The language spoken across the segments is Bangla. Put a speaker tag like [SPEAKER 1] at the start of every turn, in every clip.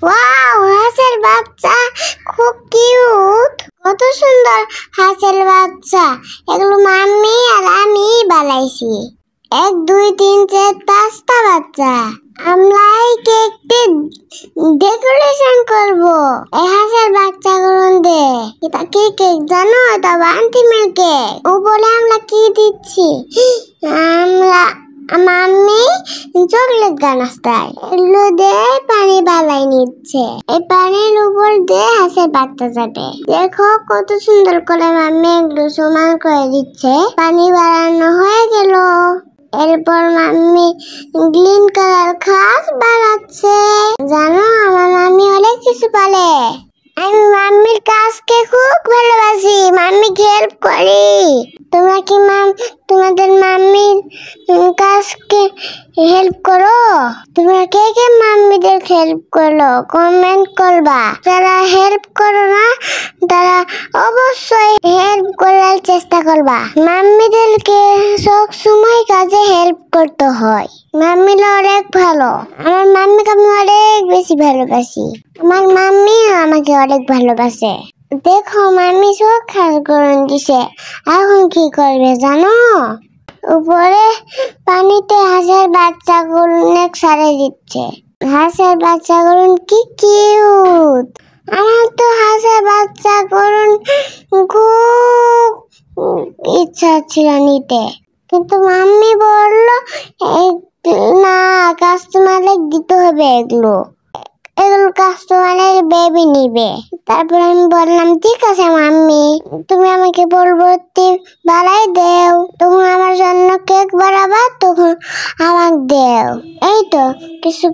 [SPEAKER 1] ওয়াও, হাঁসের বাচ্চা খুব কিউট। কত সুন্দর হাঁসের বাচ্চা। এগুলো মাম্মি আর আমি বানাইছি। 1 2 3 4 5টা বাচ্চা। আমরা এই কেকটি ডেকোরেশন করব এই হাঁসের বাচ্চাগুলো দিয়ে। এটা কি কেক জানো? এটা বান্টি মিল্ক কেক। উপরে আমরা কি দিচ্ছি? আমরা মাম্মি চকলেট গানাস্তায় এগুলো দিয়ে পানি বালাই নিচ্ছে। এই পানির উপর দিয়ে হাঁসের বাচ্চা যাবে। দেখো কত সুন্দর করে মাম্মি এগুলো সমান করে দিচ্ছে। পানি বাড়ানো হয়ে গেল। এরপর মাম্মি গ্রিন কালার ঘাস বানাচ্ছে। জানো, আমার মাম্মি অনেক কিছু পারে। আমি মাম্মির কাজকে খুব ভালোবাসি। মাম্মি হেল্প করি। তোমরা কি তোমাদের মাম্মির কাজকে হেল্প করো? তোমরা কে কে মাম্মিদের হেল্প করো কমেন্ট করবা। যারা হেল্প করো না তারা অবশ্যই হেল্প করার চেষ্টা করবা। মাম্মিদেরকে সব সময় কাজে হেল্প করতে হয়। মাম্মিরা অনেক ভালো। আমার মাম্মিকে আমি অনেক বেশি ভালোবাসি। আমার মাম্মি আমাকে অনেক ভালোবাসে। দেখো, মাম্মি সব কাজ করে দিছে। এখন কি করবে জানো? উপরে পানিতে হাঁসের বাচ্চাগুলো ছাড়ে দিচ্ছে। হাঁসের বাচ্চাগুলো কি কিউট। আমার তো হাঁসের বাচ্চাগুলো খুব ইচ্ছা ছিল নিতে, কিন্তু মাম্মি বলল না, কাস্টমারের দিতে হবে। এগুলো কাস্টমারের বেবি নিবে। তারপর আমি বললাম ঠিক আছে মাম্মি, তুমি আমাকে পরবর্তী বাড়াই দেও। তখন আমার জন্য কেক বানাবা, তখন আমাকে দেও। এই তো কিছু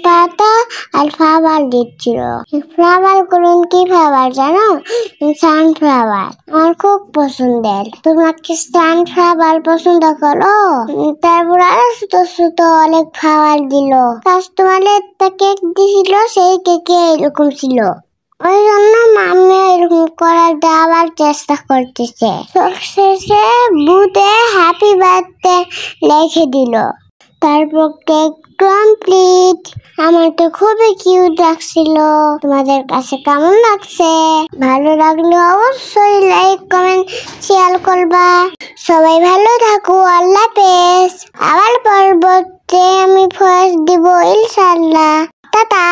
[SPEAKER 1] পাতা আর ফ্লাওয়ার দিচ্ছিল। ফ্লাওয়ার করুন কি ফ্লাওয়ার জানো? সানফ্লাওয়ার আমার খুব পছন্দের। তোমরা কি সানফ্লাওয়ার পছন্দ করো? তারপর আরো ছোট ছোট অনেক ফ্লাওয়ার দিল। কাস্টমারের একটা কেক দিছিল, সেই কেকে এরকম ছিল। ওই জন্য মাম্মি এরকম করার দেওয়ার চেষ্টা করতেছে। শেষে বুতে হ্যাপি বার্থডে লিখে দিল। তারপর কেক কমপ্লিট। আমার তো খুবই কিউট লাগছিল। তোমাদের কাছে কেমন লাগছে? ভালো লাগলে অবশ্যই লাইক কমেন্ট শেয়ার করবা। সবাই ভালো থাকো। আল্লাহ হাফেজ। আবার পরবর্তী আমি ফার্স্ট দিব ইনশাআল্লাহ। টাটা।